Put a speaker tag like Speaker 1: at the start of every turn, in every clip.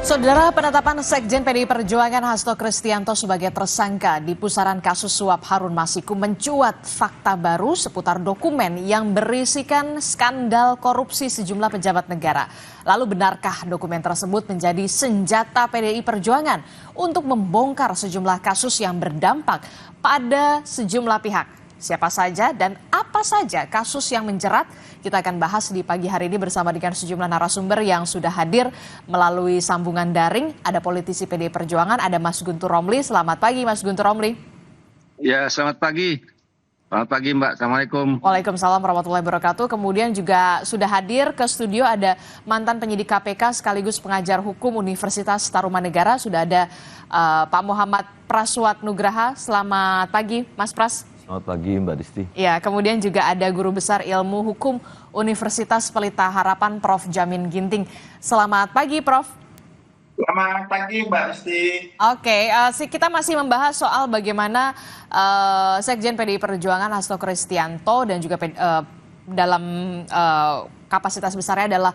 Speaker 1: Saudara, penetapan Sekjen PDI Perjuangan Hasto Kristianto sebagai tersangka di pusaran kasus suap Harun Masiku mencuat fakta baru seputar dokumen yang berisikan skandal korupsi sejumlah pejabat negara. Lalu benarkah dokumen tersebut menjadi senjata PDI Perjuangan untuk membongkar sejumlah kasus yang berdampak pada sejumlah pihak? Siapa saja dan apa saja kasus yang menjerat? Kita akan bahas di pagi hari ini bersama dengan sejumlah narasumber yang sudah hadir melalui sambungan daring. Ada politisi PDI Perjuangan, ada Mas Guntur Romli. Selamat pagi Mas Guntur Romli.
Speaker 2: Ya, selamat pagi. Selamat pagi Mbak, Assalamualaikum.
Speaker 1: Waalaikumsalam warahmatullahi wabarakatuh. Kemudian juga sudah hadir ke studio ada mantan penyidik KPK sekaligus pengajar hukum Universitas Tarumanegara. Sudah ada Pak Muhammad Praswat Nugraha. Selamat pagi Mas Pras.
Speaker 3: Selamat pagi Mbak Disti.
Speaker 1: Ya, kemudian juga ada Guru Besar Ilmu Hukum Universitas Pelita Harapan Prof. Jamin Ginting. Selamat pagi Prof.
Speaker 4: Selamat pagi Mbak Disti.
Speaker 1: Oke, kita masih membahas soal bagaimana Sekjen PDI Perjuangan Hasto Kristianto dan juga dalam kapasitas besarnya adalah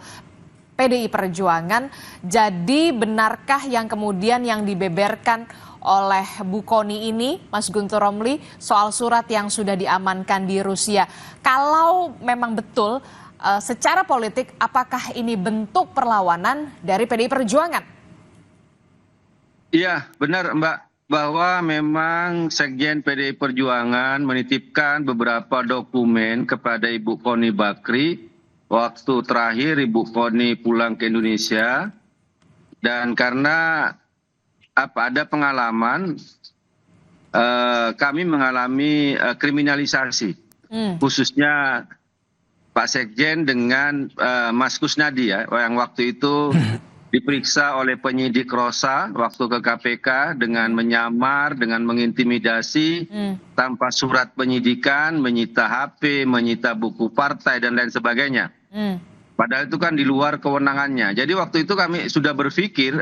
Speaker 1: PDI Perjuangan. Jadi benarkah yang kemudian yang dibeberkan oleh Bu Kony ini, Mas Guntur Romli, soal surat yang sudah diamankan di Rusia? Kalau memang betul, secara politik, apakah ini bentuk perlawanan dari PDI Perjuangan?
Speaker 2: Iya, benar Mbak, bahwa memang Sekjen PDI Perjuangan menitipkan beberapa dokumen kepada Ibu Kony Bakri. Waktu terakhir Ibu Kony pulang ke Indonesia, dan karena ada pengalaman, kami mengalami kriminalisasi, khususnya Pak Sekjen dengan Mas Kusnadi ya, yang waktu itu diperiksa oleh penyidik Rosa waktu ke KPK dengan menyamar, dengan mengintimidasi, tanpa surat penyidikan, menyita HP, menyita buku partai dan lain sebagainya. Padahal itu kan di luar kewenangannya. Jadi waktu itu kami sudah berpikir,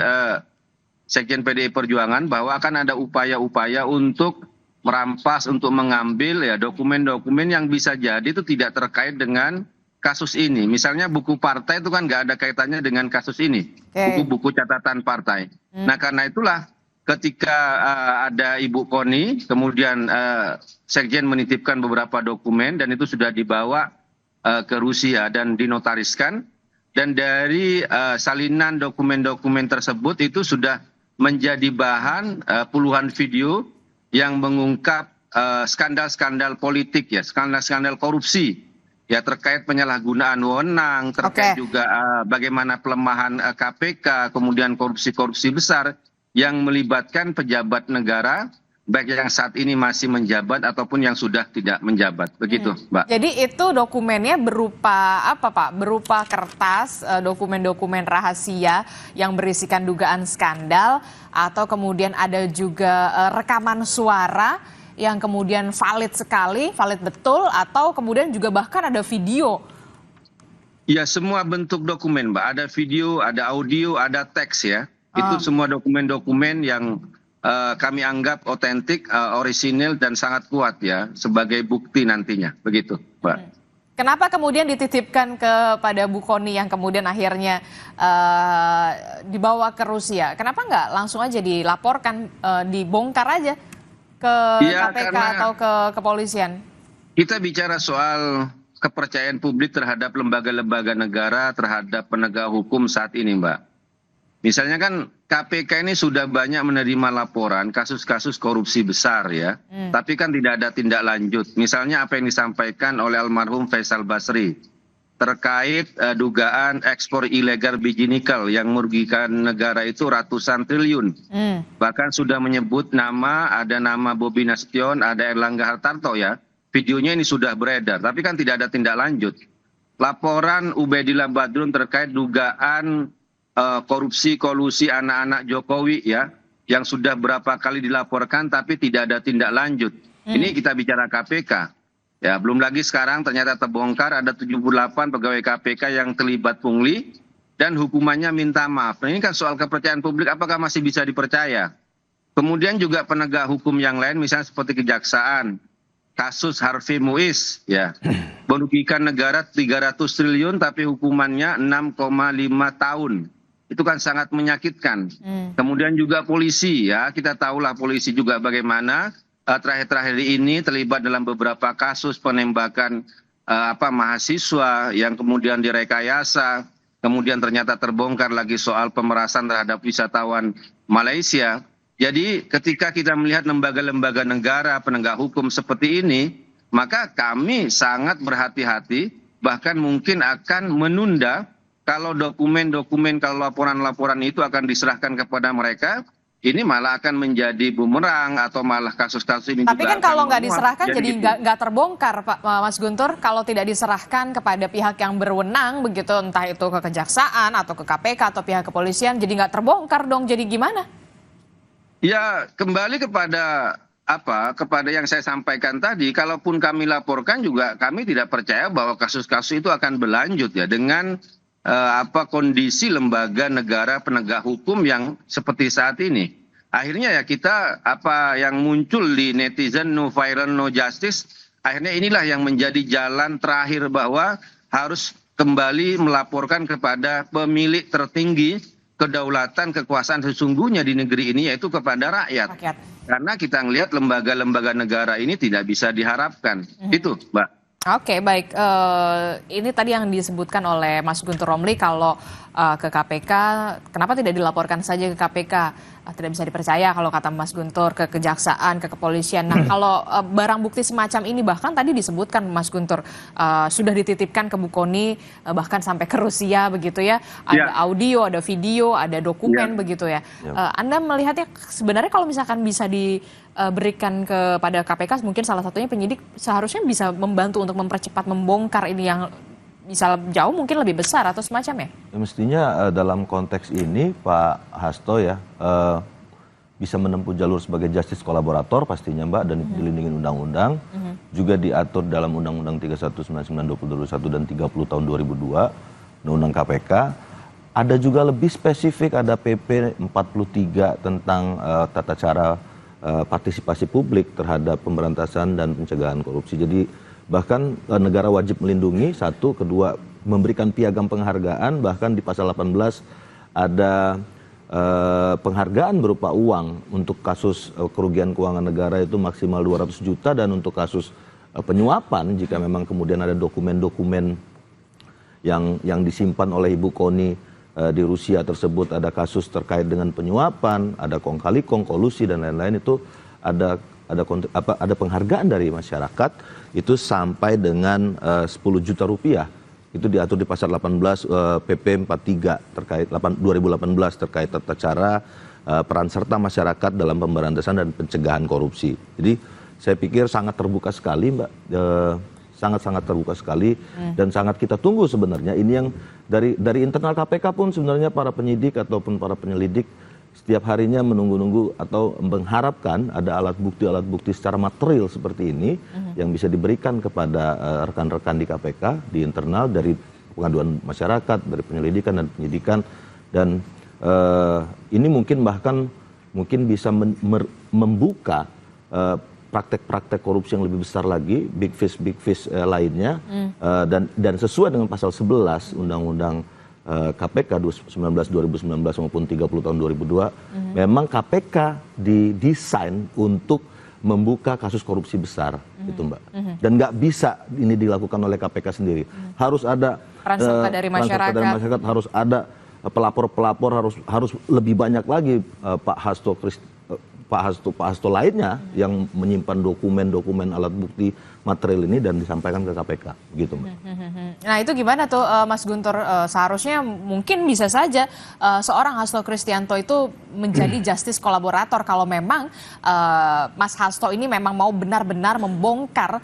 Speaker 2: Sekjen PDI Perjuangan, bahwa akan ada upaya-upaya untuk merampas, untuk mengambil ya dokumen-dokumen yang bisa jadi itu tidak terkait dengan kasus ini. Misalnya buku partai itu kan nggak ada kaitannya dengan kasus ini. Buku-buku catatan partai. Nah karena itulah ketika ada Ibu Kony, kemudian Sekjen menitipkan beberapa dokumen dan itu sudah dibawa ke Rusia dan dinotariskan. Dan dari salinan dokumen-dokumen tersebut itu sudah menjadi bahan puluhan video yang mengungkap skandal-skandal politik ya, skandal-skandal korupsi ya, terkait penyalahgunaan wewenang, terkait juga bagaimana pelemahan KPK, kemudian korupsi-korupsi besar yang melibatkan pejabat negara, baik yang saat ini masih menjabat ataupun yang sudah tidak menjabat. Begitu, Mbak.
Speaker 1: Jadi itu dokumennya berupa apa, Pak? Berupa kertas, dokumen-dokumen rahasia yang berisikan dugaan skandal, atau kemudian ada juga rekaman suara yang kemudian valid sekali, valid betul, atau kemudian juga bahkan ada video?
Speaker 2: Ya, semua bentuk dokumen, Mbak. Ada video, ada audio, ada teks ya. Itu semua dokumen-dokumen yang kami anggap otentik, orisinil dan sangat kuat ya sebagai bukti nantinya, begitu, Mbak.
Speaker 1: Kenapa kemudian dititipkan kepada Bu Kony yang kemudian akhirnya dibawa ke Rusia? Kenapa nggak langsung aja dilaporkan, dibongkar aja ke KPK atau ke kepolisian?
Speaker 2: Kita bicara soal kepercayaan publik terhadap lembaga-lembaga negara, terhadap penegak hukum saat ini, Mbak. Misalnya kan KPK ini sudah banyak menerima laporan kasus-kasus korupsi besar ya, tapi kan tidak ada tindak lanjut. Misalnya apa yang disampaikan oleh almarhum Faisal Basri terkait dugaan ekspor ilegal biji nikel yang merugikan negara itu ratusan triliun. Bahkan sudah menyebut ada nama Bobi Nasution, ada Erlangga Hartarto ya. Videonya ini sudah beredar, tapi kan tidak ada tindak lanjut. Laporan Ubaidillah Badrun terkait dugaan korupsi kolusi anak-anak Jokowi ya, yang sudah berapa kali dilaporkan tapi tidak ada tindak lanjut. Ini kita bicara KPK ya, belum lagi sekarang ternyata terbongkar ada 78 pegawai KPK yang terlibat pungli dan hukumannya minta maaf. Nah, ini kan soal kepercayaan publik, apakah masih bisa dipercaya? Kemudian juga penegak hukum yang lain misalnya seperti kejaksaan, kasus Harvey Muiz ya, merugikan negara 300 triliun tapi hukumannya 6,5 tahun. itu kan sangat menyakitkan. Kemudian juga polisi ya, kita tahulah polisi juga bagaimana terakhir-terakhir ini terlibat dalam beberapa kasus penembakan mahasiswa yang kemudian direkayasa, kemudian ternyata terbongkar lagi soal pemerasan terhadap wisatawan Malaysia. Jadi ketika kita melihat lembaga-lembaga negara penegak hukum seperti ini, maka kami sangat berhati-hati, bahkan mungkin akan menunda kalau dokumen-dokumen, kalau laporan-laporan itu akan diserahkan kepada mereka, ini malah akan menjadi bumerang atau malah kasus-kasus ini.
Speaker 1: Tapi
Speaker 2: juga
Speaker 1: kan kalau nggak
Speaker 2: menguap.
Speaker 1: diserahkan jadi
Speaker 2: gitu.
Speaker 1: nggak terbongkar, Pak Mas Guntur. Kalau tidak diserahkan kepada pihak yang berwenang begitu, entah itu ke kejaksaan atau ke KPK atau pihak kepolisian, jadi nggak terbongkar dong. Jadi gimana?
Speaker 2: Ya kembali kepada kepada yang saya sampaikan tadi, kalaupun kami laporkan juga kami tidak percaya bahwa kasus-kasus itu akan berlanjut ya dengan kondisi lembaga negara penegak hukum yang seperti saat ini. Akhirnya ya kita yang muncul di netizen no viral no justice, akhirnya inilah yang menjadi jalan terakhir bahwa harus kembali melaporkan kepada pemilik tertinggi kedaulatan kekuasaan sesungguhnya di negeri ini, yaitu kepada rakyat. Karena kita melihat lembaga-lembaga negara ini tidak bisa diharapkan. Itu Mbak.
Speaker 1: Oke, baik. Ini tadi yang disebutkan oleh Mas Guntur Romli kalau ke KPK, kenapa tidak dilaporkan saja ke KPK? Tidak bisa dipercaya kalau kata Mas Guntur, ke kejaksaan, ke kepolisian. Nah, kalau barang bukti semacam ini bahkan tadi disebutkan Mas Guntur sudah dititipkan ke Bu Kony, bahkan sampai ke Rusia begitu ya. Ada audio, ada video, ada dokumen begitu ya. Anda melihatnya sebenarnya kalau misalkan bisa diberikan kepada KPK, mungkin salah satunya penyidik seharusnya bisa membantu untuk mempercepat membongkar ini yang bisa jauh mungkin lebih besar atau semacamnya?
Speaker 3: Ya, mestinya dalam konteks ini Pak Hasto ya bisa menempuh jalur sebagai justice kolaborator pastinya Mbak, dan dilindungi undang-undang. Juga diatur dalam Undang-Undang 3199/2021 dan 30 tahun 2002 Undang-Undang KPK. Ada juga lebih spesifik, ada PP 43 tentang tata cara partisipasi publik terhadap pemberantasan dan pencegahan korupsi. Jadi bahkan negara wajib melindungi, satu, kedua memberikan piagam penghargaan, bahkan di pasal 18 ada penghargaan berupa uang untuk kasus kerugian keuangan negara itu maksimal 200 juta, dan untuk kasus penyuapan jika memang kemudian ada dokumen-dokumen yang disimpan oleh Ibu Kony di Rusia tersebut, ada kasus terkait dengan penyuapan, ada kong kali kong, kolusi dan lain-lain, itu ada penghargaan dari masyarakat itu sampai dengan 10 juta rupiah. Itu diatur di pasal 18 PP 43 terkait 2018 terkait tata cara peran serta masyarakat dalam pemberantasan dan pencegahan korupsi. Jadi saya pikir sangat terbuka sekali Mbak, sangat-sangat terbuka sekali, dan sangat kita tunggu sebenarnya. Ini yang dari internal KPK pun sebenarnya para penyidik ataupun para penyelidik setiap harinya menunggu-nunggu atau mengharapkan ada alat bukti secara material seperti ini yang bisa diberikan kepada rekan-rekan di KPK, di internal, dari pengaduan masyarakat, dari penyelidikan dan penyidikan. Dan ini mungkin bisa membuka praktek-praktek korupsi yang lebih besar lagi, big fish lainnya, dan sesuai dengan pasal 11 Undang-Undang KPK 2019 maupun 30 tahun 2002, memang KPK didesain untuk membuka kasus korupsi besar, itu Mbak. Dan nggak bisa ini dilakukan oleh KPK sendiri. Harus ada
Speaker 1: peran serta dari masyarakat,
Speaker 3: harus ada pelapor-pelapor, harus lebih banyak lagi Pak Hasto lainnya yang menyimpan dokumen-dokumen alat bukti material ini dan disampaikan ke KPK, gitu Mbak.
Speaker 1: Nah itu gimana tuh Mas Guntur, seharusnya mungkin bisa saja seorang Hasto Kristianto itu menjadi justice kolaborator kalau memang Mas Hasto ini memang mau benar-benar membongkar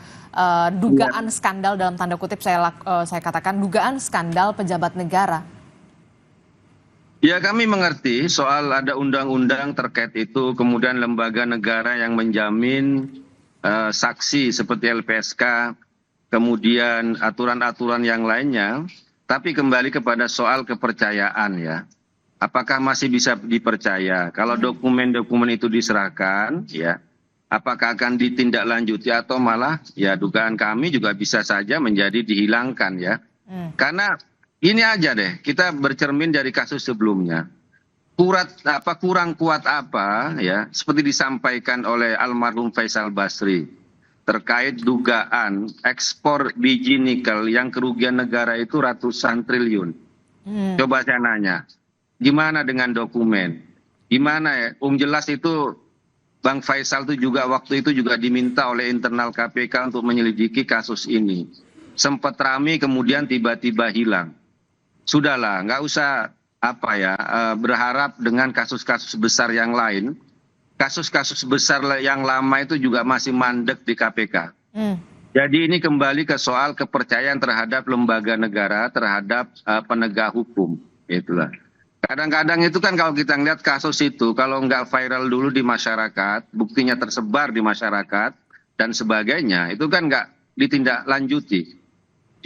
Speaker 1: dugaan skandal, dalam tanda kutip saya katakan dugaan skandal pejabat negara.
Speaker 2: Ya, kami mengerti soal ada undang-undang terkait itu, kemudian lembaga negara yang menjamin saksi seperti LPSK, kemudian aturan-aturan yang lainnya. Tapi kembali kepada soal kepercayaan ya. Apakah masih bisa dipercaya? Kalau dokumen-dokumen itu diserahkan, ya, apakah akan ditindaklanjuti atau malah ya dugaan kami juga bisa saja menjadi dihilangkan ya. Karena Ini aja deh, kita bercermin dari kasus sebelumnya. Kurang kuat apa ya, seperti disampaikan oleh almarhum Faisal Basri terkait dugaan ekspor biji nikel yang kerugian negara itu ratusan triliun. Coba saya nanya, gimana dengan dokumen? Gimana ya? Jelas itu Bang Faisal itu juga waktu itu juga diminta oleh internal KPK untuk menyelidiki kasus ini. Sempat ramai kemudian tiba-tiba hilang. Sudahlah, nggak usah berharap dengan kasus-kasus besar yang lain. Kasus-kasus besar yang lama itu juga masih mandek di KPK. Jadi ini kembali ke soal kepercayaan terhadap lembaga negara, terhadap penegak hukum. Itulah. Kadang-kadang itu kan kalau kita ngeliat kasus itu, kalau nggak viral dulu di masyarakat, buktinya tersebar di masyarakat dan sebagainya, itu kan nggak ditindaklanjuti.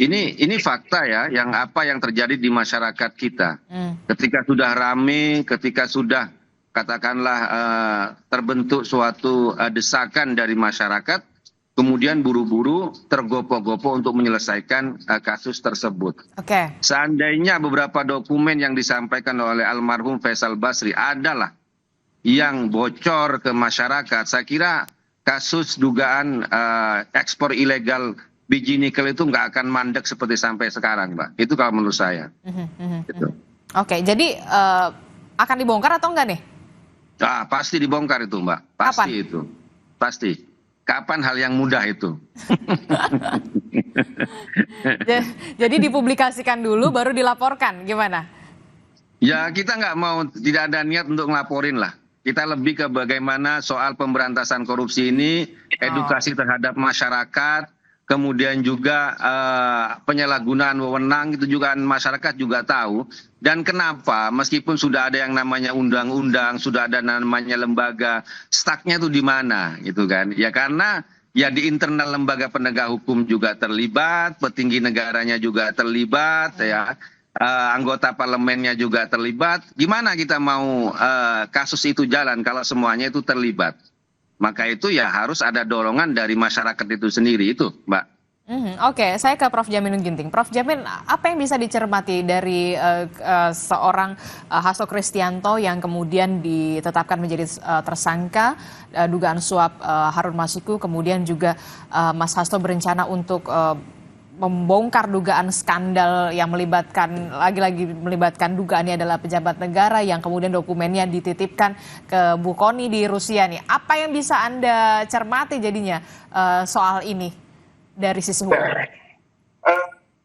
Speaker 2: Ini fakta ya, yang terjadi di masyarakat kita. Ketika sudah rame, ketika sudah katakanlah terbentuk suatu desakan dari masyarakat, kemudian buru-buru tergopoh-gopoh untuk menyelesaikan kasus tersebut. Seandainya beberapa dokumen yang disampaikan oleh almarhum Faisal Basri adalah yang bocor ke masyarakat, saya kira kasus dugaan ekspor ilegal biji nikel itu nggak akan mandek seperti sampai sekarang, Mbak. Itu kalau menurut saya. Gitu.
Speaker 1: Jadi akan dibongkar atau enggak nih?
Speaker 2: Pasti dibongkar itu, Mbak. Pasti. Kapan? Itu. Pasti. Kapan hal yang mudah itu?
Speaker 1: Jadi dipublikasikan dulu baru dilaporkan, gimana?
Speaker 2: Ya kita nggak mau, tidak ada niat untuk ngelaporin lah. Kita lebih ke bagaimana soal pemberantasan korupsi ini, edukasi terhadap masyarakat, kemudian juga penyalahgunaan wewenang itu juga masyarakat juga tahu. Dan kenapa meskipun sudah ada yang namanya undang-undang, sudah ada namanya lembaga, stucknya itu di mana gitu kan? Ya karena ya di internal lembaga penegak hukum juga terlibat, petinggi negaranya juga terlibat, ya anggota parlemennya juga terlibat. Gimana kita mau kasus itu jalan kalau semuanya itu terlibat? Maka itu ya harus ada dorongan dari masyarakat itu sendiri itu, Mbak.
Speaker 1: Saya ke Prof. Jaminun Ginting. Prof. Jamin, apa yang bisa dicermati dari seorang Hasto Kristianto yang kemudian ditetapkan menjadi tersangka dugaan suap Harun Masiku, kemudian juga Mas Hasto berencana untuk membongkar dugaan skandal yang melibatkan dugaannya adalah pejabat negara yang kemudian dokumennya dititipkan ke Bu Kony di Rusia nih. Apa yang bisa Anda cermati jadinya soal ini dari sisi hukum?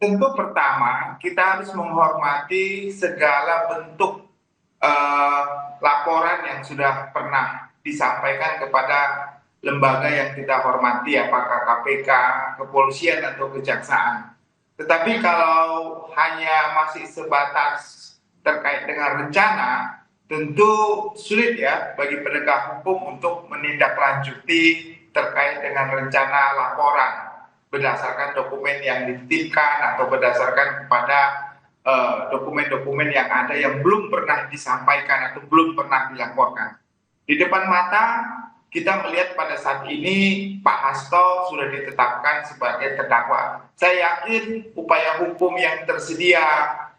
Speaker 4: Tentu pertama kita harus menghormati segala bentuk laporan yang sudah pernah disampaikan kepada lembaga yang kita hormati, apakah KPK, kepolisian atau kejaksaan. Tetapi kalau hanya masih sebatas terkait dengan rencana, tentu sulit ya bagi penegak hukum untuk menindaklanjuti terkait dengan rencana laporan berdasarkan dokumen yang dititipkan atau berdasarkan kepada dokumen-dokumen yang ada yang belum pernah disampaikan atau belum pernah dilaporkan. Di depan mata kita melihat pada saat ini Pak Hasto sudah ditetapkan sebagai terdakwa. Saya yakin upaya hukum yang tersedia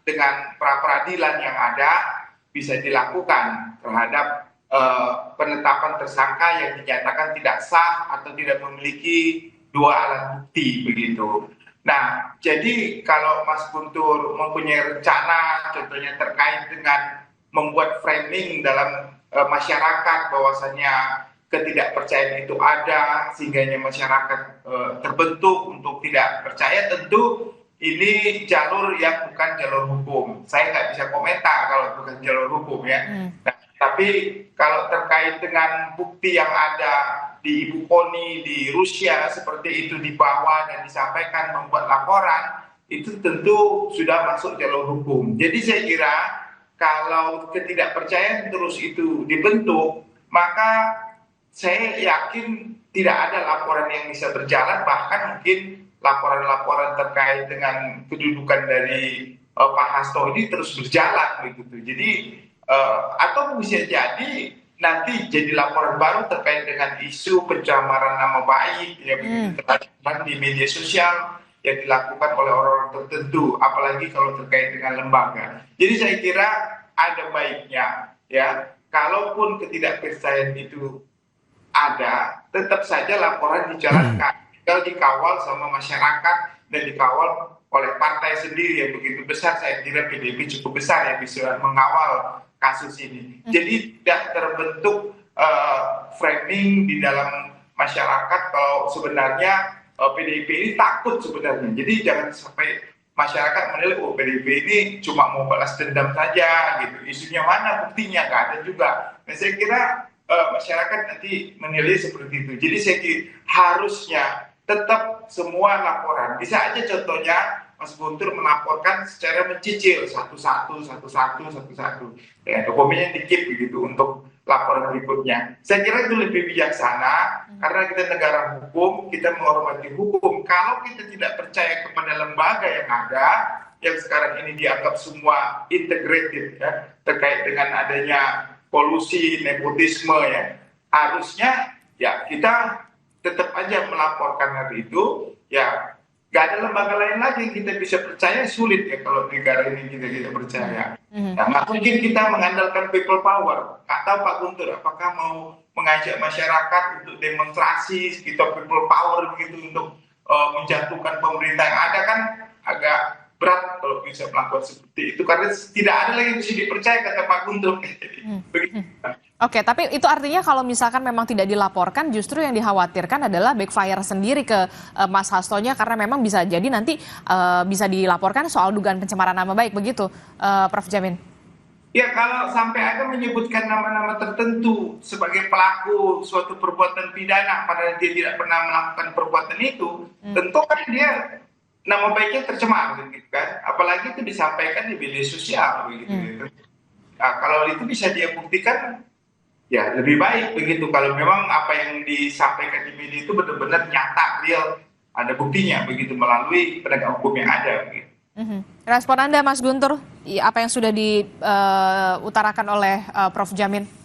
Speaker 4: dengan pra-peradilan yang ada bisa dilakukan terhadap penetapan tersangka yang dinyatakan tidak sah atau tidak memiliki dua alat bukti begitu. Nah, jadi kalau Mas Guntur mempunyai rencana contohnya terkait dengan membuat framing dalam masyarakat bahwasannya ketidakpercayaan itu ada sehingga masyarakat terbentuk untuk tidak percaya, tentu ini jalur yang bukan jalur hukum. Saya nggak bisa komentar kalau bukan jalur hukum ya. Nah, tapi kalau terkait dengan bukti yang ada di Ibu Kony di Rusia seperti itu dibawa dan disampaikan membuat laporan, itu tentu sudah masuk jalur hukum. Jadi saya kira kalau ketidakpercayaan terus itu dibentuk, maka saya yakin tidak ada laporan yang bisa berjalan, bahkan mungkin laporan-laporan terkait dengan kedudukan dari Pak Hasto ini terus berjalan begitu. Jadi atau bisa jadi nanti jadi laporan baru terkait dengan isu pencemaran nama baik ya begitu di media sosial yang dilakukan oleh orang tertentu, apalagi kalau terkait dengan lembaga. Jadi saya kira ada baiknya ya, kalaupun ketidakpercayaan itu ada, tetap saja laporan dijalankan, tinggal dikawal sama masyarakat dan dikawal oleh partai sendiri yang begitu besar. Saya kira PDIP cukup besar yang bisa mengawal kasus ini. Jadi tidak terbentuk framing di dalam masyarakat kalau sebenarnya PDIP ini takut sebenarnya. Jadi jangan sampai masyarakat menilai PDIP ini cuma mau balas dendam saja gitu. Isunya mana, buktinya nggak ada juga. Dan saya kira masyarakat nanti menilai seperti itu. Jadi saya kira harusnya tetap semua laporan. Bisa aja contohnya Mas Guntur melaporkan secara mencicil satu-satu. Ya, dokumennya dikit begitu untuk laporan berikutnya. Saya kira itu lebih bijaksana karena kita negara hukum, kita menghormati hukum. Kalau kita tidak percaya kepada lembaga yang ada, yang sekarang ini dianggap semua integrated ya, terkait dengan adanya kolusi, nepotisme ya, harusnya ya kita tetap aja melaporkan hari itu ya. Gak ada lembaga lain lagi yang kita bisa percaya, sulit ya kalau negara ini kita tidak percaya. Nah, nggak mungkin kita mengandalkan people power. Nggak tahu Pak Guntur apakah mau mengajak masyarakat untuk demonstrasi kita people power begitu untuk menjatuhkan pemerintah yang ada, kan agak berat kalau bisa melakukan seperti itu karena tidak ada lagi yang bisa dipercaya, kata Pak Guntur. Begitu.
Speaker 1: Oke, tapi itu artinya kalau misalkan memang tidak dilaporkan, justru yang dikhawatirkan adalah backfire sendiri ke Mas Hastonya, karena memang bisa jadi nanti bisa dilaporkan soal dugaan pencemaran nama baik, begitu Prof. Jamin?
Speaker 4: Ya, kalau sampai ada menyebutkan nama-nama tertentu sebagai pelaku suatu perbuatan pidana padahal dia tidak pernah melakukan perbuatan itu, tentu kan dia nama baiknya tercemar, gitu kan? Apalagi itu disampaikan di media sosial, begitu. Nah, kalau itu bisa dia buktikan, ya lebih baik begitu. Kalau memang apa yang disampaikan di media itu benar-benar nyata, real, ada buktinya begitu melalui penegak hukum yang ada. Begitu.
Speaker 1: Respon Anda, Mas Guntur, apa yang sudah diutarakan oleh Prof. Jamin?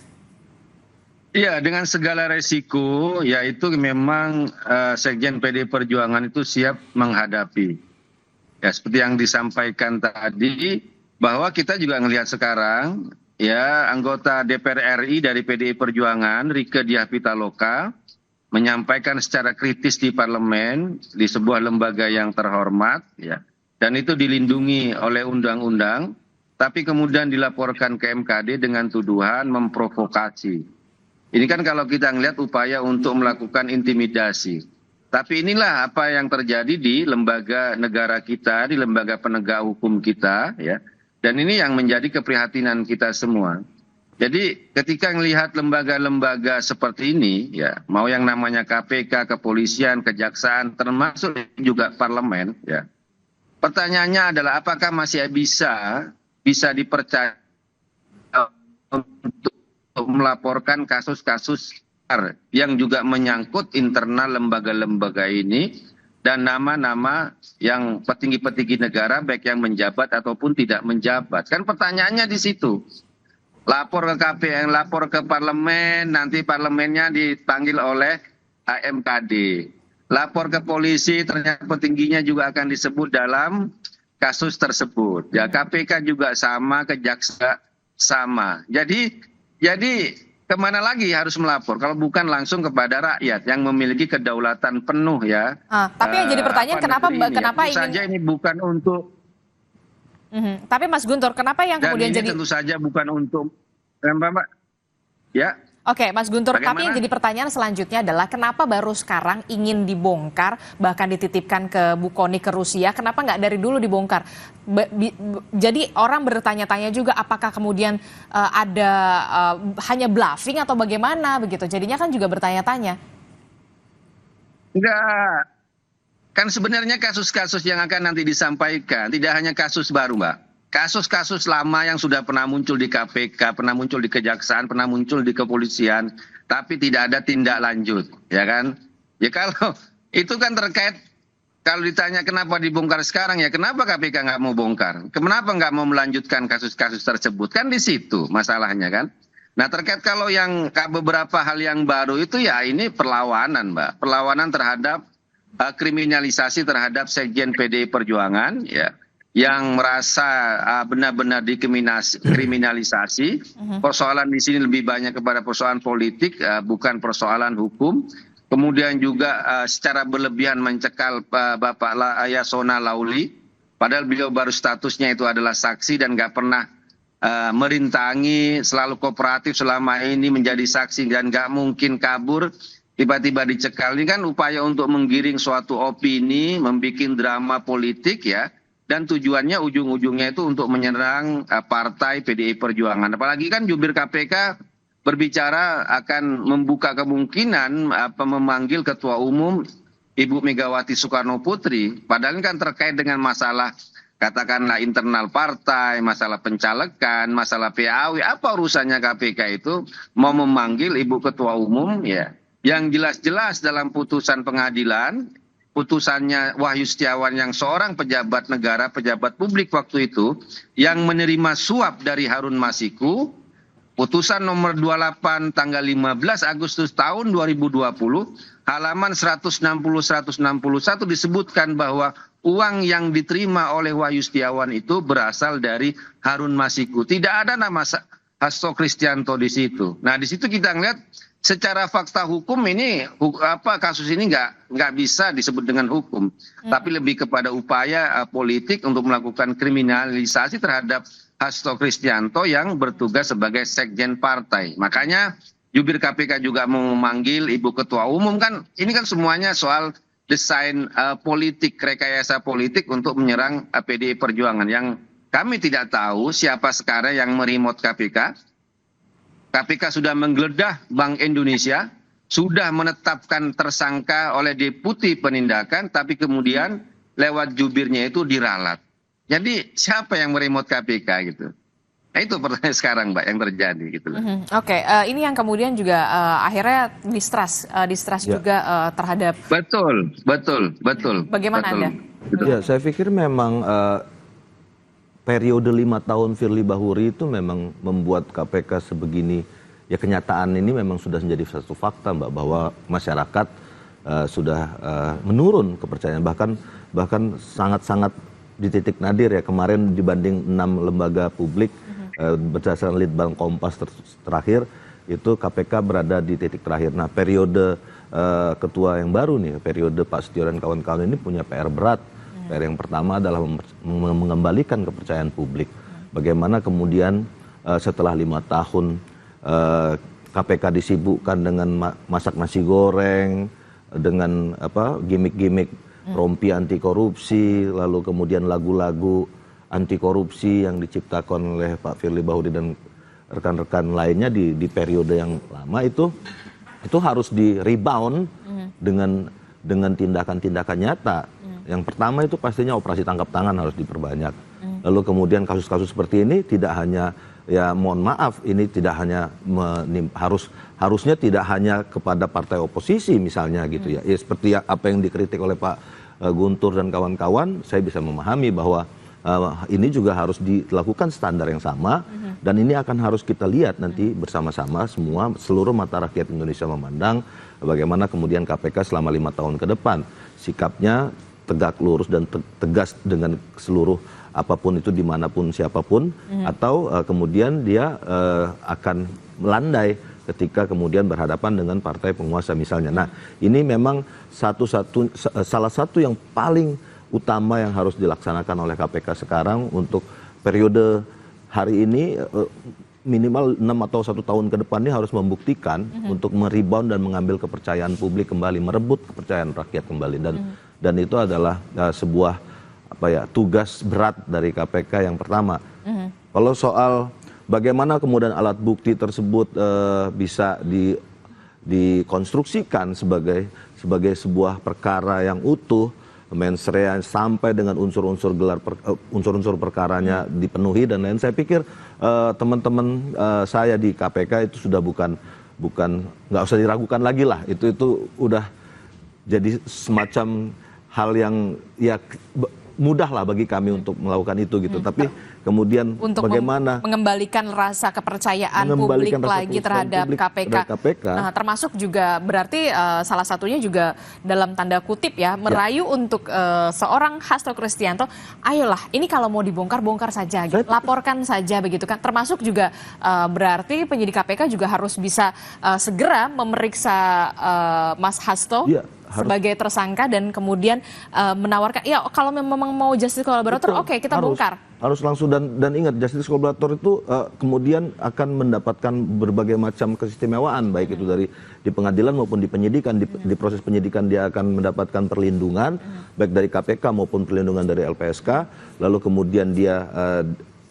Speaker 2: Iya, dengan segala resiko, yaitu memang Sekjen PD Perjuangan itu siap menghadapi. Ya, seperti yang disampaikan tadi, bahwa kita juga melihat sekarang, ya, anggota DPR RI dari PDI Perjuangan, Rieke Diah Pitaloka, menyampaikan secara kritis di parlemen, di sebuah lembaga yang terhormat, ya, dan itu dilindungi oleh undang-undang, tapi kemudian dilaporkan ke MKD dengan tuduhan memprovokasi. Ini kan kalau kita melihat upaya untuk melakukan intimidasi. Tapi inilah apa yang terjadi di lembaga negara kita, di lembaga penegak hukum kita, ya. Dan ini yang menjadi keprihatinan kita semua. Jadi ketika melihat lembaga-lembaga seperti ini, ya, mau yang namanya KPK, kepolisian, kejaksaan, termasuk juga parlemen, ya. Pertanyaannya adalah apakah masih bisa dipercaya untuk melaporkan kasus-kasus yang juga menyangkut internal lembaga-lembaga ini dan nama-nama yang petinggi-petinggi negara baik yang menjabat ataupun tidak menjabat. Kan pertanyaannya di situ. Lapor ke KPN, lapor ke parlemen, nanti parlemennya dipanggil oleh MKD. Lapor ke polisi, ternyata petingginya juga akan disebut dalam kasus tersebut. Ya, KPK juga sama, kejaksaan sama. Jadi kemana lagi harus melapor kalau bukan langsung kepada rakyat yang memiliki kedaulatan penuh, ya.
Speaker 1: Tapi yang jadi pertanyaan kenapa ingin
Speaker 2: saja ini bukan untuk.
Speaker 1: Tapi Mas Guntur, kenapa yang kemudian
Speaker 2: ini
Speaker 1: jadi
Speaker 2: tentu saja bukan untuk Mbak. Ya.
Speaker 1: Oke, Mas Guntur,
Speaker 2: Bagaimana?
Speaker 1: tapi yang jadi pertanyaan selanjutnya adalah kenapa baru sekarang ingin dibongkar, bahkan dititipkan ke Bu Kony ke Rusia, kenapa nggak dari dulu dibongkar? Jadi orang bertanya-tanya juga apakah kemudian ada hanya bluffing atau bagaimana begitu, jadinya kan juga bertanya-tanya.
Speaker 2: Enggak. Kan sebenarnya kasus-kasus yang akan nanti disampaikan tidak hanya kasus baru, Mbak. Kasus-kasus lama yang sudah pernah muncul di KPK, pernah muncul di Kejaksaan, pernah muncul di kepolisian, tapi tidak ada tindak lanjut, ya kan? Ya kalau itu kan terkait, kalau ditanya kenapa dibongkar sekarang, ya kenapa KPK nggak mau bongkar? Kenapa nggak mau melanjutkan kasus-kasus tersebut? Kan di situ masalahnya kan? Nah terkait kalau yang beberapa hal yang baru itu ya ini perlawanan, Mbak. Perlawanan terhadap kriminalisasi terhadap Sekjen PDI Perjuangan ya, yang merasa benar-benar dikriminalisasi. Persoalan di sini lebih banyak kepada persoalan politik, bukan persoalan hukum. Kemudian juga secara berlebihan mencekal Bapak Yasona Lauli, padahal beliau baru statusnya itu adalah saksi dan nggak pernah merintangi, selalu kooperatif selama ini menjadi saksi dan nggak mungkin kabur. Tiba-tiba dicekal, ini kan upaya untuk menggiring suatu opini, membuat drama politik ya, dan tujuannya ujung-ujungnya itu untuk menyerang partai PDI Perjuangan. Apalagi kan jubir KPK berbicara akan membuka kemungkinan memanggil Ketua Umum Ibu Megawati Soekarno Putri, padahal kan terkait dengan masalah katakanlah internal partai, masalah pencalekan, masalah PAW, apa urusannya KPK itu mau memanggil Ibu Ketua Umum ya, yang jelas-jelas dalam putusan pengadilan, putusannya Wahyu Setiawan yang seorang pejabat negara, pejabat publik waktu itu, yang menerima suap dari Harun Masiku, putusan nomor 28 tanggal 15 Agustus tahun 2020, halaman 160-161 disebutkan bahwa uang yang diterima oleh Wahyu Setiawan itu berasal dari Harun Masiku. Tidak ada nama Hasto Kristianto di situ. Nah, di situ kita ngeliat secara fakta hukum ini kasus ini nggak bisa disebut dengan hukum, tapi lebih kepada upaya politik untuk melakukan kriminalisasi terhadap Hasto Kristianto yang bertugas sebagai sekjen partai. Makanya jubir KPK juga mau memanggil Ibu Ketua Umum, kan ini kan semuanya soal desain politik, rekayasa politik untuk menyerang PDI Perjuangan, yang kami tidak tahu siapa sekarang yang meremote KPK. KPK sudah menggeledah Bank Indonesia, sudah menetapkan tersangka oleh Deputi Penindakan, tapi kemudian lewat jubirnya itu diralat. Jadi siapa yang meremote KPK gitu? Nah, itu pertanyaan sekarang, Mbak, yang terjadi gitu.
Speaker 1: Oke, ini yang kemudian juga akhirnya distrust ya. Juga terhadap. Betul. Bagaimana Anda?
Speaker 3: Ya, saya pikir memang periode 5 tahun Firly Bahuri itu memang membuat KPK sebegini, ya kenyataan ini memang sudah menjadi satu fakta, Mbak, bahwa masyarakat sudah menurun kepercayaan, bahkan sangat-sangat di titik nadir ya, kemarin dibanding 6 lembaga publik berdasarkan Litbang Kompas terakhir, itu KPK berada di titik terakhir. Nah, periode ketua yang baru nih, periode Pak Setio dan kawan-kawan ini punya PR berat. PR yang pertama adalah mengembalikan kepercayaan publik. Bagaimana kemudian setelah 5 tahun KPK disibukkan dengan masak nasi goreng, dengan gimmick-gimmick rompi anti korupsi, lalu kemudian lagu-lagu anti korupsi yang diciptakan oleh Pak Firly Bahuri dan rekan-rekan lainnya di periode yang lama itu harus di rebound dengan tindakan-tindakan nyata. Yang pertama itu pastinya operasi tangkap tangan harus diperbanyak. Lalu kemudian kasus-kasus seperti ini tidak hanya, ya mohon maaf, ini tidak hanya harusnya tidak hanya kepada partai oposisi misalnya gitu ya. Ya seperti apa yang dikritik oleh Pak Guntur dan kawan-kawan, saya bisa memahami bahwa ini juga harus dilakukan standar yang sama, dan ini akan harus kita lihat nanti bersama-sama semua, seluruh mata rakyat Indonesia memandang bagaimana kemudian KPK selama 5 tahun ke depan sikapnya tegak lurus dan tegas dengan seluruh apapun itu dimanapun siapapun, atau kemudian dia akan melandai ketika kemudian berhadapan dengan partai penguasa misalnya. Nah, ini memang salah satu yang paling utama yang harus dilaksanakan oleh KPK sekarang untuk periode hari ini, minimal 6 atau 1 tahun ke depan ini harus membuktikan untuk merebound dan mengambil kepercayaan publik kembali, merebut kepercayaan rakyat kembali, dan itu adalah sebuah tugas berat dari KPK yang pertama. Kalau soal bagaimana kemudian alat bukti tersebut bisa dikonstruksikan sebagai sebuah perkara yang utuh, mens rea sampai dengan unsur-unsur perkaranya dipenuhi dan lain, saya pikir teman-teman saya di KPK itu sudah bukan nggak usah diragukan lagi lah, itu udah jadi semacam hal yang ya mudah lah bagi kami untuk melakukan itu gitu. Tapi kemudian
Speaker 1: untuk
Speaker 3: bagaimana
Speaker 1: mengembalikan rasa kepercayaan publik lagi terhadap KPK. Nah, termasuk juga berarti salah satunya juga dalam tanda kutip ya merayu untuk seorang Hasto Kristianto, ayolah ini kalau mau dibongkar saja, gitu. Laporkan saja begitu kan. Termasuk juga berarti penyidik KPK juga harus bisa segera memeriksa Mas Hasto. Sebagai tersangka dan kemudian menawarkan, ya kalau memang mau justice collaborator, oke, kita bongkar.
Speaker 3: Harus langsung dan ingat justice collaborator itu kemudian akan mendapatkan berbagai macam keistimewaan, baik itu di pengadilan maupun di penyidikan. Di proses penyidikan dia akan mendapatkan perlindungan baik dari KPK maupun perlindungan dari LPSK. Lalu kemudian dia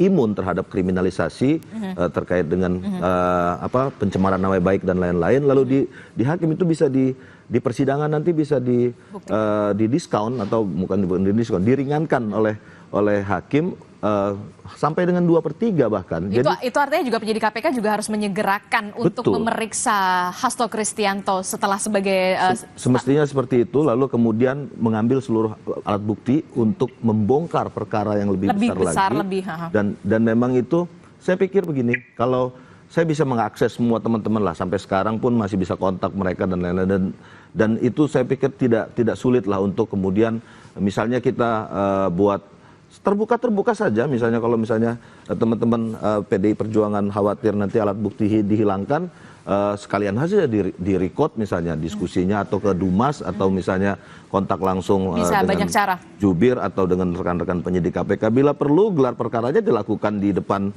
Speaker 3: imun terhadap kriminalisasi terkait dengan pencemaran nama baik dan lain-lain. Lalu di hakim itu bisa di persidangan nanti bisa di diskon atau bukan di diskon, diringankan oleh hakim sampai dengan 2/3 bahkan.
Speaker 1: Itu artinya juga penyidik KPK juga harus menyegerakan untuk memeriksa Hasto Kristianto setelah sebagai
Speaker 3: semestinya seperti itu, lalu kemudian mengambil seluruh alat bukti untuk membongkar perkara yang lebih besar lagi. Dan memang itu saya pikir begini, kalau saya bisa mengakses semua teman-teman lah, sampai sekarang pun masih bisa kontak mereka dan lain-lain, dan itu saya pikir tidak sulit lah untuk kemudian misalnya kita buat terbuka saja, misalnya kalau misalnya teman-teman PDI Perjuangan khawatir nanti alat bukti dihilangkan, sekalian saja di record misalnya diskusinya atau ke Dumas atau misalnya kontak langsung dengan jubir atau dengan rekan-rekan penyidik KPK. Bila perlu gelar perkaranya dilakukan di depan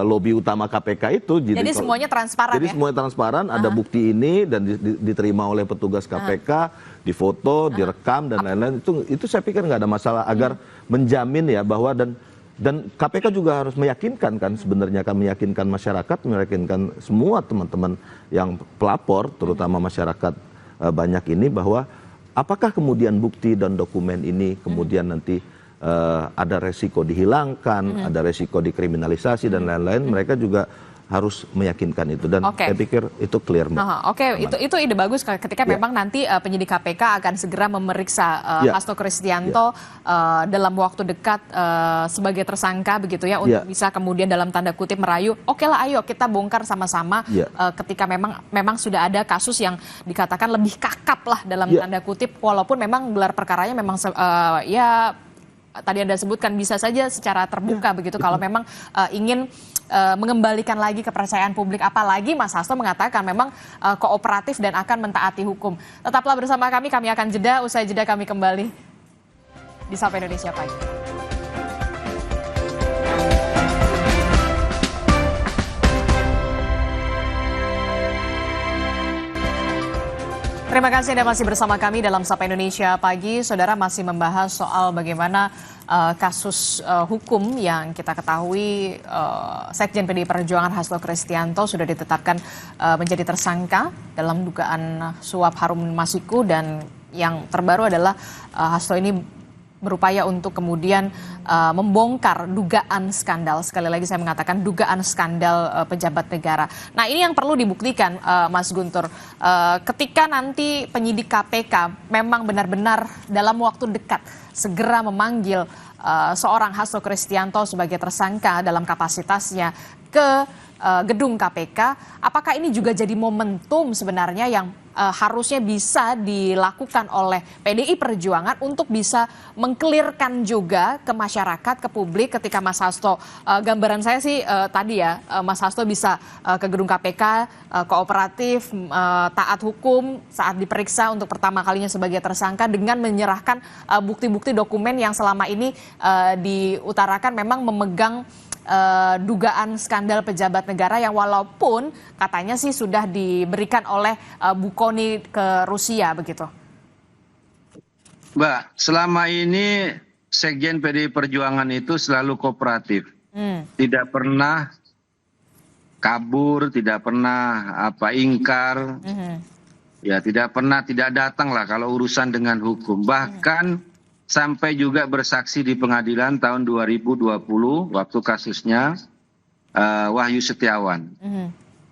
Speaker 3: lobi utama KPK itu.
Speaker 1: Jadi semuanya transparan.
Speaker 3: Jadi semuanya transparan, ada bukti ini dan diterima oleh petugas KPK, difoto, direkam dan lain-lain. Itu saya pikir nggak ada masalah, agar menjamin ya bahwa dan KPK juga harus meyakinkan kan, sebenarnya akan meyakinkan masyarakat, meyakinkan semua teman-teman yang pelapor, terutama masyarakat banyak ini, bahwa apakah kemudian bukti dan dokumen ini kemudian nanti ada resiko dihilangkan, ada resiko dikriminalisasi dan lain-lain. Mereka juga harus meyakinkan itu, dan saya pikir itu clear, Mbak.
Speaker 1: Itu ide bagus ketika memang nanti penyidik KPK akan segera memeriksa Hasto Kristianto dalam waktu dekat sebagai tersangka begitu ya, untuk bisa kemudian dalam tanda kutip merayu, oke lah ayo kita bongkar sama-sama ketika memang sudah ada kasus yang dikatakan lebih kakap lah dalam tanda kutip, walaupun memang gelar perkaranya memang tadi Anda sebutkan bisa saja secara terbuka begitu kalau memang ingin mengembalikan lagi kepercayaan publik, apalagi Mas Hasto mengatakan memang kooperatif dan akan mentaati hukum. Tetaplah bersama kami akan jeda, usai jeda kami kembali di Sapa Indonesia Pagi. Terima kasih Anda masih bersama kami dalam Sapa Indonesia Pagi. Saudara, masih membahas soal bagaimana kasus hukum yang kita ketahui Sekjen PDI Perjuangan Hasto Kristianto sudah ditetapkan menjadi tersangka dalam dugaan suap Harun Masiku, dan yang terbaru adalah Hasto ini berupaya untuk kemudian membongkar dugaan skandal. Sekali lagi saya mengatakan dugaan skandal pejabat negara. Nah, ini yang perlu dibuktikan, Mas Guntur. Ketika nanti penyidik KPK memang benar-benar dalam waktu dekat segera memanggil seorang Hasto Kristianto sebagai tersangka dalam kapasitasnya ke gedung KPK, apakah ini juga jadi momentum sebenarnya yang harusnya bisa dilakukan oleh PDI Perjuangan untuk bisa mengklirkan juga ke masyarakat, ke publik ketika Mas Hasto, gambaran saya sih tadi ya, Mas Hasto bisa ke gedung KPK, kooperatif, taat hukum saat diperiksa untuk pertama kalinya sebagai tersangka dengan menyerahkan bukti-bukti dokumen yang selama ini diutarakan memang memegang dugaan skandal pejabat negara yang walaupun katanya sih sudah diberikan oleh Bukoni ke Rusia begitu.
Speaker 2: Mbak, selama ini Sekjen PDI Perjuangan itu selalu kooperatif, tidak pernah kabur, tidak pernah ingkar, ya tidak pernah tidak datang lah kalau urusan dengan hukum. Bahkan sampai juga bersaksi di pengadilan tahun 2020 waktu kasusnya Wahyu Setiawan.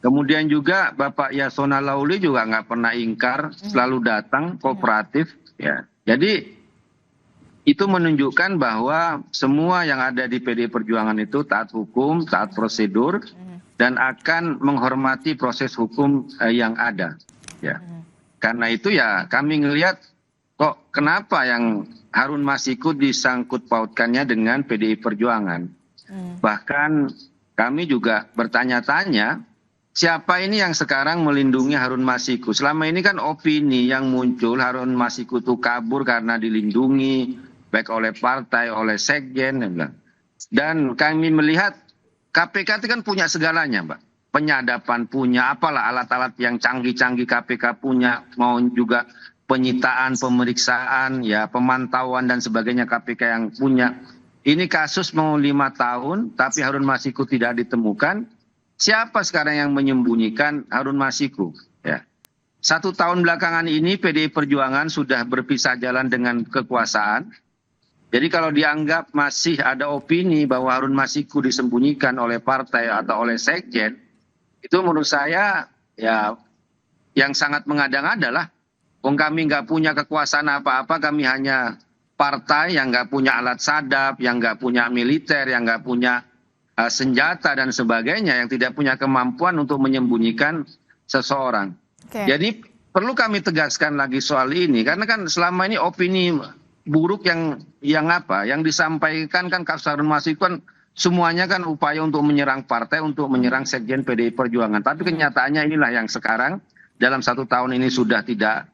Speaker 2: Kemudian juga Bapak Yasona Lauli juga nggak pernah ingkar, selalu datang kooperatif. Ya, jadi itu menunjukkan bahwa semua yang ada di PDI Perjuangan itu taat hukum, taat prosedur, dan akan menghormati proses hukum yang ada. Ya. Karena itu ya kami ngelihat kok kenapa yang Harun Masiku disangkut pautkannya dengan PDI Perjuangan. Bahkan kami juga bertanya-tanya, siapa ini yang sekarang melindungi Harun Masiku? Selama ini kan opini yang muncul Harun Masiku itu kabur karena dilindungi baik oleh partai, oleh sekjen. Dan kami melihat KPK itu kan punya segalanya, Mbak. Penyadapan punya, apalah alat-alat yang canggih-canggih KPK punya, mau juga penyitaan, pemeriksaan, ya pemantauan dan sebagainya KPK yang punya. Ini kasus mau 5 tahun, tapi Harun Masiku tidak ditemukan. Siapa sekarang yang menyembunyikan Harun Masiku? Ya. 1 tahun belakangan ini PDI Perjuangan sudah berpisah jalan dengan kekuasaan. Jadi kalau dianggap masih ada opini bahwa Harun Masiku disembunyikan oleh partai atau oleh sekjen, itu menurut saya ya yang sangat mengada-ngada lah. Wong kami nggak punya kekuasaan apa-apa, kami hanya partai yang nggak punya alat sadap, yang nggak punya militer, yang nggak punya senjata dan sebagainya, yang tidak punya kemampuan untuk menyembunyikan seseorang. Jadi perlu kami tegaskan lagi soal ini, karena kan selama ini opini buruk yang disampaikan kan kasus Harun Masiku kan semuanya kan upaya untuk menyerang partai, untuk menyerang sekjen PDI Perjuangan. Tapi kenyataannya inilah yang sekarang dalam 1 tahun ini sudah tidak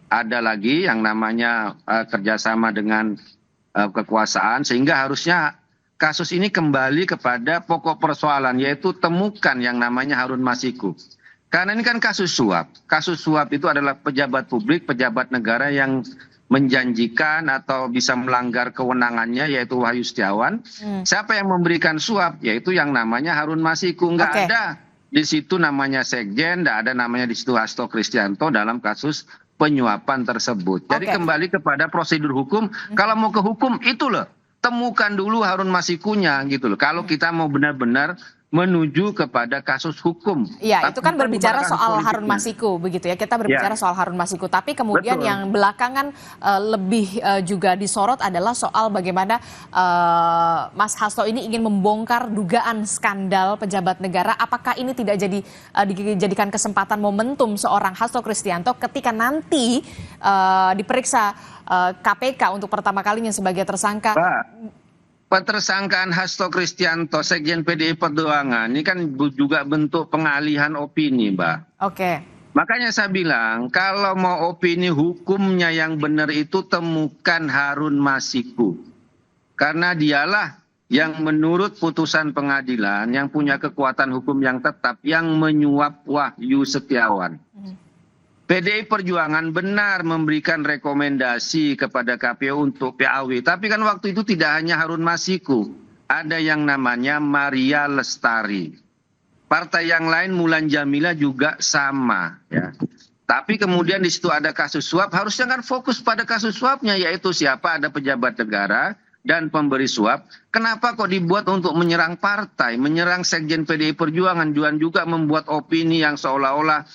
Speaker 2: ada lagi yang namanya kerjasama dengan kekuasaan, sehingga harusnya kasus ini kembali kepada pokok persoalan, yaitu temukan yang namanya Harun Masiku. Karena ini kan kasus suap. Kasus suap itu adalah pejabat publik, pejabat negara yang menjanjikan atau bisa melanggar kewenangannya, yaitu Wahyu Setiawan. Siapa yang memberikan suap? Yaitu yang namanya Harun Masiku. Nggak ada di situ namanya sekjen, nggak ada namanya di situ Hasto Kristianto dalam kasus penyuapan tersebut. Jadi kembali kepada prosedur hukum. Kalau mau ke hukum itu loh, temukan dulu Harun Masikunya gitu loh. Kalau kita mau benar-benar menuju kepada kasus hukum.
Speaker 1: Iya, itu kan berbicara soal Harun Masiku begitu ya. Kita berbicara soal Harun Masiku, tapi kemudian yang belakangan lebih juga disorot adalah soal bagaimana Mas Hasto ini ingin membongkar dugaan skandal pejabat negara. Apakah ini tidak dijadikan kesempatan momentum seorang Hasto Kristianto ketika nanti diperiksa KPK untuk pertama kalinya sebagai tersangka?
Speaker 2: Petersangkaan Hasto Kristianto, sekjen PDI Perjuangan, ini kan juga bentuk pengalihan opini, Mbak. Makanya saya bilang, kalau mau opini hukumnya yang benar itu temukan Harun Masiku. Karena dialah yang menurut putusan pengadilan, yang punya kekuatan hukum yang tetap, yang menyuap Wahyu Setiawan. PDI Perjuangan benar memberikan rekomendasi kepada KPU untuk PAW. Tapi kan waktu itu tidak hanya Harun Masiku. Ada yang namanya Maria Lestari. Partai yang lain Mulan Jamila juga sama. Ya. Tapi kemudian di situ ada kasus suap. Harusnya kan fokus pada kasus suapnya. Yaitu siapa ada pejabat negara dan pemberi suap. Kenapa kok dibuat untuk menyerang partai. Menyerang sekjen PDI Perjuangan. Juga membuat opini yang seolah-olah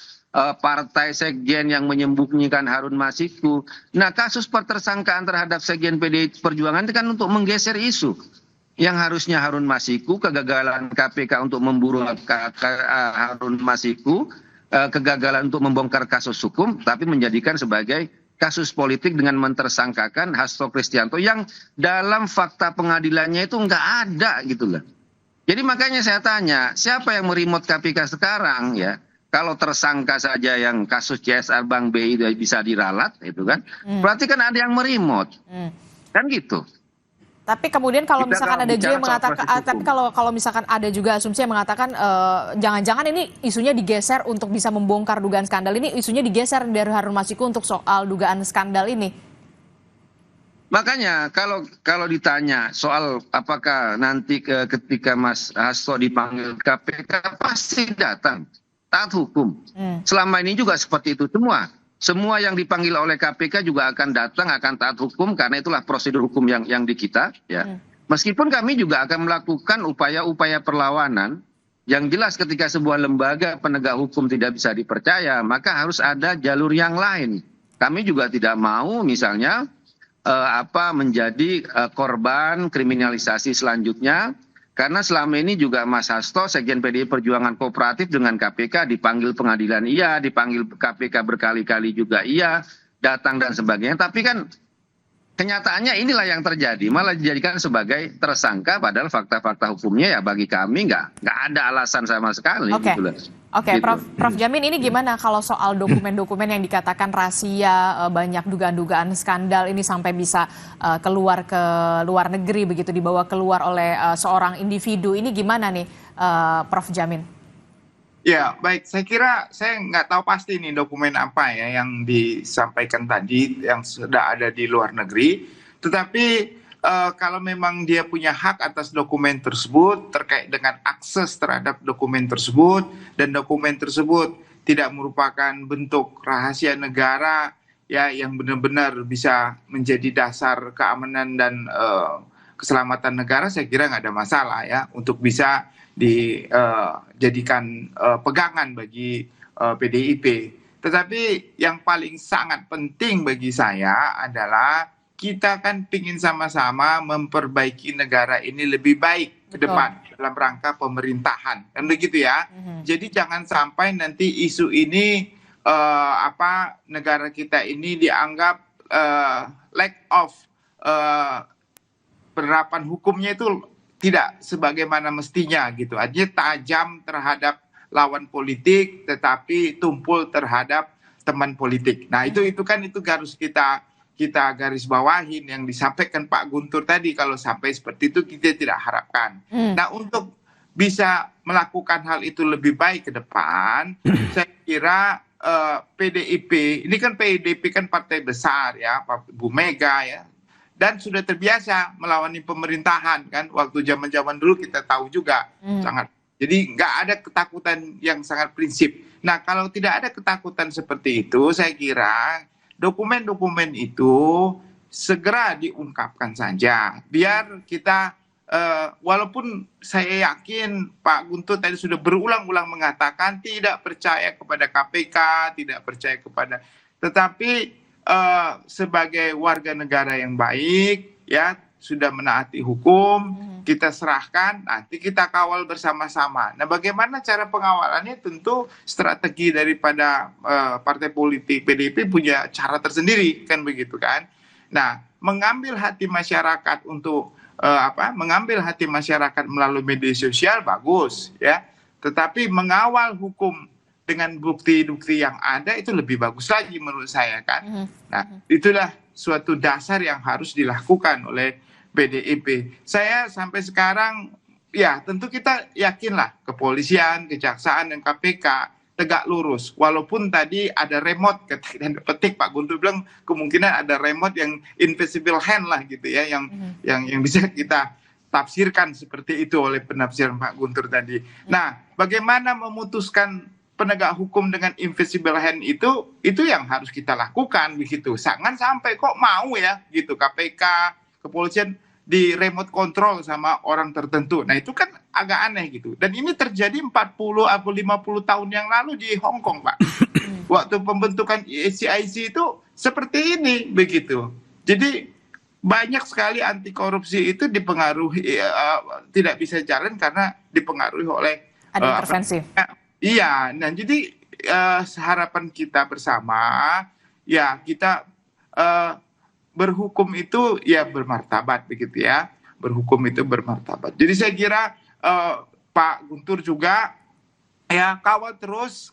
Speaker 2: partai sekjen yang menyembunyikan Harun Masiku. Nah, kasus pertersangkaan terhadap sekjen PDI Perjuangan itu kan untuk menggeser isu. Yang harusnya Harun Masiku, kegagalan KPK untuk memburu Harun Masiku, kegagalan untuk membongkar kasus hukum, tapi menjadikan sebagai kasus politik dengan mentersangkakan Hasto Kristianto yang dalam fakta pengadilannya itu nggak ada gitu loh. Jadi makanya saya tanya, siapa yang meremote KPK sekarang ya? Kalau tersangka saja yang kasus CSR Bank BI bisa diralat, itu kan, berarti kan ada yang meremote, kan gitu.
Speaker 1: Tapi kemudian kalau misalkan ada juga yang mengatakan, tapi kalau misalkan ada juga asumsi yang mengatakan, jangan-jangan ini isunya digeser untuk bisa membongkar dugaan skandal ini, isunya digeser dari Harun Masiku untuk soal dugaan skandal ini.
Speaker 2: Makanya kalau ditanya soal apakah nanti ketika Mas Hasto dipanggil KPK pasti datang. Taat hukum. Selama ini juga seperti itu semua. Semua yang dipanggil oleh KPK juga akan datang, akan taat hukum, karena itulah prosedur hukum yang di kita. Ya. Meskipun kami juga akan melakukan upaya-upaya perlawanan, yang jelas ketika sebuah lembaga penegak hukum tidak bisa dipercaya, maka harus ada jalur yang lain. Kami juga tidak mau misalnya menjadi korban kriminalisasi selanjutnya. Karena selama ini juga Mas Hasto, Sekjen PDI Perjuangan Kooperatif dengan KPK dipanggil pengadilan iya, dipanggil KPK berkali-kali juga iya, datang dan sebagainya. Tapi kan kenyataannya inilah yang terjadi, malah dijadikan sebagai tersangka padahal fakta-fakta hukumnya ya bagi kami nggak ada alasan sama sekali.
Speaker 1: Oke,
Speaker 2: gitu loh.
Speaker 1: oke,
Speaker 2: Gitu.
Speaker 1: Prof Jamin, ini gimana kalau soal dokumen-dokumen yang dikatakan rahasia, banyak dugaan-dugaan skandal ini sampai bisa keluar ke luar negeri begitu, dibawa keluar oleh seorang individu, ini gimana nih Prof Jamin?
Speaker 4: Ya, baik. Saya kira saya nggak tahu pasti nih dokumen apa ya yang disampaikan tadi yang sudah ada di luar negeri. Tetapi kalau memang dia punya hak atas dokumen tersebut terkait dengan akses terhadap dokumen tersebut dan dokumen tersebut tidak merupakan bentuk rahasia negara ya yang benar-benar bisa menjadi dasar keamanan dan keselamatan negara, saya kira nggak ada masalah ya untuk bisa dijadikan pegangan bagi PDIP. Tetapi yang paling sangat penting bagi saya adalah kita kan ingin sama-sama memperbaiki negara ini lebih baik ke depan dalam rangka pemerintahan, kan begitu ya. Jadi jangan sampai nanti isu ini negara kita ini dianggap lack of penerapan hukumnya itu tidak sebagaimana mestinya gitu. Artinya tajam terhadap lawan politik, tetapi tumpul terhadap teman politik. Nah itu harus kita garis bawahin yang disampaikan Pak Guntur tadi. Kalau sampai seperti itu kita tidak harapkan. Nah untuk bisa melakukan hal itu lebih baik ke depan, saya kira PDIP, ini kan PDIP kan partai besar ya, Bu Mega ya, dan sudah terbiasa melawan pemerintahan kan. Waktu zaman-zaman dulu kita tahu juga sangat. Jadi nggak ada ketakutan yang sangat prinsip. Nah kalau tidak ada ketakutan seperti itu, saya kira dokumen-dokumen itu segera diungkapkan saja. Biar kita, walaupun saya yakin Pak Guntur tadi sudah berulang-ulang mengatakan tidak percaya kepada KPK, tidak percaya kepada, tetapi sebagai warga negara yang baik, ya sudah menaati hukum, kita serahkan, nanti kita kawal bersama-sama. Nah bagaimana cara pengawalannya, tentu strategi daripada partai politik PDIP punya cara tersendiri, kan begitu kan. Nah mengambil hati masyarakat untuk mengambil hati masyarakat melalui media sosial bagus ya, tetapi mengawal hukum dengan bukti-bukti yang ada itu lebih bagus lagi menurut saya kan. Nah itulah suatu dasar yang harus dilakukan oleh PDIP. Saya sampai sekarang ya tentu kita yakinlah kepolisian, kejaksaan dan KPK tegak lurus. Walaupun tadi ada remote dan petik Pak Guntur bilang kemungkinan ada remote yang invisible hand lah gitu ya, yang bisa kita tafsirkan seperti itu oleh penafsiran Pak Guntur tadi. Nah, bagaimana memutuskan penegak hukum dengan invisible hand itu yang harus kita lakukan begitu. Jangan sampai kok mau ya gitu KPK, kepolisian di remote control sama orang tertentu. Nah itu kan agak aneh gitu. Dan ini terjadi 40 atau 50 tahun yang lalu di Hong Kong Pak. Waktu pembentukan CIC itu seperti ini begitu. Jadi banyak sekali anti korupsi itu dipengaruhi, tidak bisa jalan karena dipengaruhi oleh
Speaker 1: ada intervensi.
Speaker 4: Iya, nah jadi harapan kita bersama ya kita berhukum itu ya bermartabat begitu ya, berhukum itu bermartabat. Jadi saya kira Pak Guntur juga ya kawal terus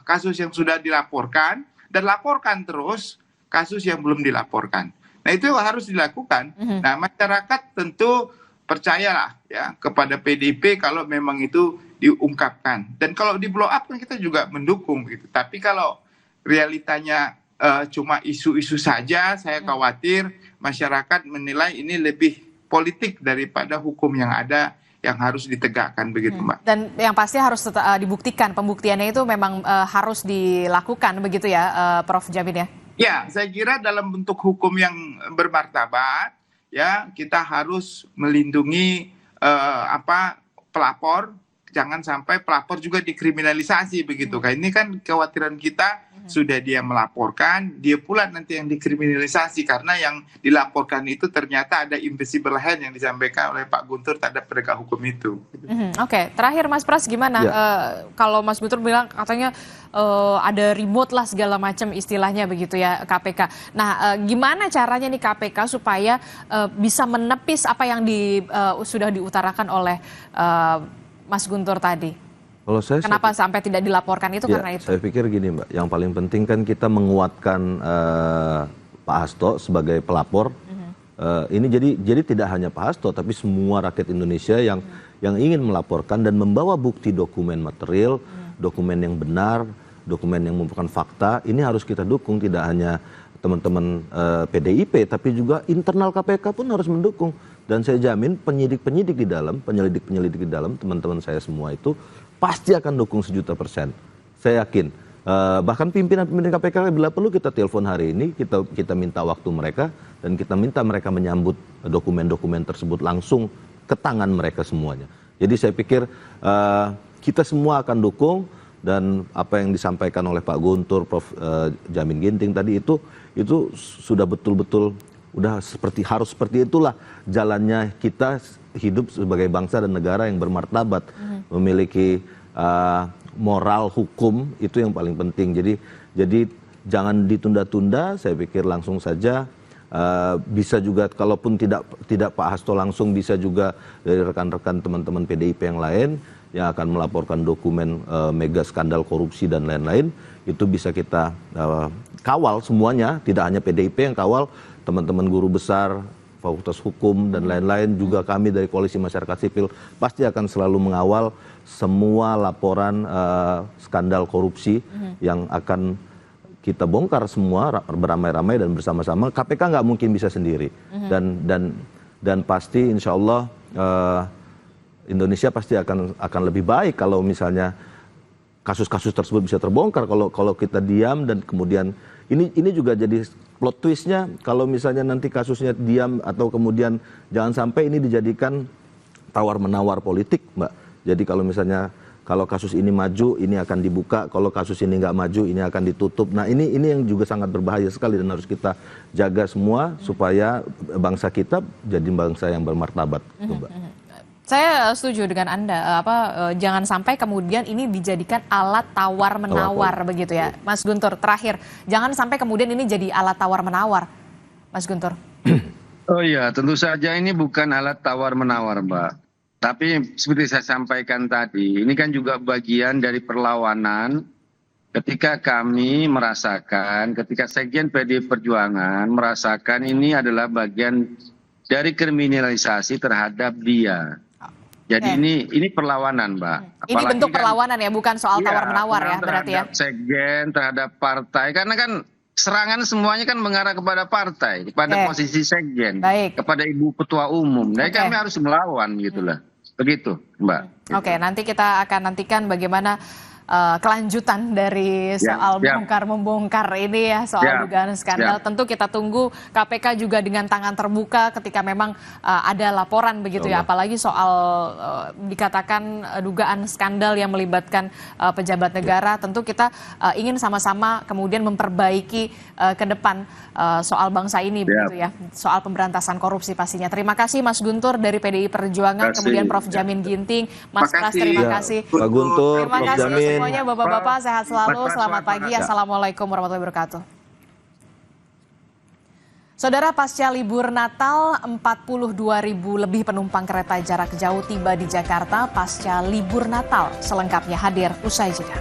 Speaker 4: kasus yang sudah dilaporkan dan laporkan terus kasus yang belum dilaporkan. Nah itu harus dilakukan. Nah masyarakat tentu percayalah ya kepada PDIP kalau memang itu diungkapkan. Dan kalau di blow up kan kita juga mendukung gitu. Tapi kalau realitanya cuma isu-isu saja, saya khawatir masyarakat menilai ini lebih politik daripada hukum yang ada yang harus ditegakkan begitu Mbak. Dan
Speaker 1: yang pasti harus dibuktikan, pembuktiannya itu memang harus dilakukan begitu ya Prof Jamin ya?
Speaker 4: Ya, saya kira dalam bentuk hukum yang bermartabat ya kita harus melindungi pelapor, jangan sampai pelapor juga dikriminalisasi begitu kan. Ini kan kekhawatiran kita sudah dia melaporkan, dia pula nanti yang dikriminalisasi karena yang dilaporkan itu ternyata ada invisible hand yang disampaikan oleh Pak Guntur terhadap penegak hukum itu.
Speaker 1: Oke, terakhir Mas Pras gimana? Kalau Mas Guntur bilang katanya ada remote lah segala macam istilahnya begitu ya KPK. Nah, gimana caranya nih KPK supaya bisa menepis apa yang sudah diutarakan oleh Mas Guntur tadi?
Speaker 3: Kalau
Speaker 1: Kenapa sampai tidak dilaporkan itu karena itu?
Speaker 3: Saya pikir gini Mbak, yang paling penting kan kita menguatkan Pak Hasto sebagai pelapor. Ini jadi tidak hanya Pak Hasto, tapi semua rakyat Indonesia yang ingin melaporkan dan membawa bukti dokumen material, dokumen yang benar, dokumen yang merupakan fakta. Ini harus kita dukung, tidak hanya teman-teman PDIP, tapi juga internal KPK pun harus mendukung. Dan saya jamin penyidik-penyidik di dalam, penyelidik-penyelidik di dalam, teman-teman saya semua itu pasti akan dukung 1.000.000%. Saya yakin. Bahkan pimpinan-pimpinan KPK bila perlu kita telepon hari ini, kita minta waktu mereka dan kita minta mereka menyambut dokumen-dokumen tersebut langsung ke tangan mereka semuanya. Jadi saya pikir kita semua akan dukung dan apa yang disampaikan oleh Pak Guntur, Prof. Jamin Ginting tadi itu sudah betul-betul harus seperti itulah jalannya kita hidup sebagai bangsa dan negara yang bermartabat, memiliki moral hukum, itu yang paling penting. Jadi jangan ditunda-tunda, saya pikir langsung saja. Bisa juga kalaupun tidak Pak Hasto langsung, bisa juga dari rekan-rekan teman-teman PDIP yang lain yang akan melaporkan dokumen mega skandal korupsi dan lain-lain, itu bisa kita kawal semuanya, tidak hanya PDIP yang kawal, teman-teman guru besar, Fakultas Hukum dan lain-lain, juga kami dari Koalisi Masyarakat Sipil pasti akan selalu mengawal semua laporan skandal korupsi yang akan kita bongkar semua beramai-ramai dan bersama-sama. KPK nggak mungkin bisa sendiri, dan pasti insya Allah Indonesia pasti akan lebih baik kalau misalnya kasus-kasus tersebut bisa terbongkar. Kalau kita diam dan kemudian ini juga jadi plot twistnya, kalau misalnya nanti kasusnya diam atau kemudian jangan sampai ini dijadikan tawar-menawar politik, Mbak. Jadi kalau kasus ini maju, ini akan dibuka. Kalau kasus ini nggak maju, ini akan ditutup. Nah ini yang juga sangat berbahaya sekali dan harus kita jaga semua supaya bangsa kita jadi bangsa yang bermartabat. Mbak.
Speaker 1: Saya setuju dengan Anda. Jangan sampai kemudian ini dijadikan alat tawar-menawar begitu ya, Mas Guntur. Terakhir, jangan sampai kemudian ini jadi alat tawar-menawar, Mas Guntur.
Speaker 2: Oh iya, tentu saja ini bukan alat tawar-menawar, Mbak. Tapi seperti saya sampaikan tadi, ini kan juga bagian dari perlawanan ketika kami merasakan, ketika Sekjen PD Perjuangan merasakan ini adalah bagian dari kriminalisasi terhadap dia. Jadi ini perlawanan, Mbak.
Speaker 1: Ini bentuk perlawanan ya, bukan soal tawar-menawar ya berarti ya.
Speaker 2: Terhadap Sekjen, terhadap partai, karena kan serangan semuanya kan mengarah kepada partai, kepada posisi Sekjen, kepada Ibu Ketua Umum. Jadi kami harus melawan gitulah. Begitu, Mbak.
Speaker 1: Oke, nanti kita akan nantikan bagaimana kelanjutan dari soal bongkar-membongkar ini ya, soal dugaan skandal. Tentu kita tunggu KPK juga dengan tangan terbuka ketika memang ada laporan begitu ya, apalagi soal dikatakan dugaan skandal yang melibatkan pejabat negara. Tentu kita ingin sama-sama kemudian memperbaiki ke depan soal bangsa ini begitu ya, soal pemberantasan korupsi pastinya. Terima kasih Mas Guntur dari PDI Perjuangan, kemudian Prof. Jamin Ginting, Mas Pras, terima kasih.
Speaker 3: Pak Guntur,
Speaker 1: terima
Speaker 3: Prof.
Speaker 1: kasih
Speaker 3: Jamin.
Speaker 1: Semuanya bapak-bapak sehat selalu, selamat pagi, assalamualaikum warahmatullahi wabarakatuh. Saudara, pasca libur Natal, 42.000 lebih penumpang kereta jarak jauh tiba di Jakarta pasca libur Natal. Selengkapnya hadir usai jeda.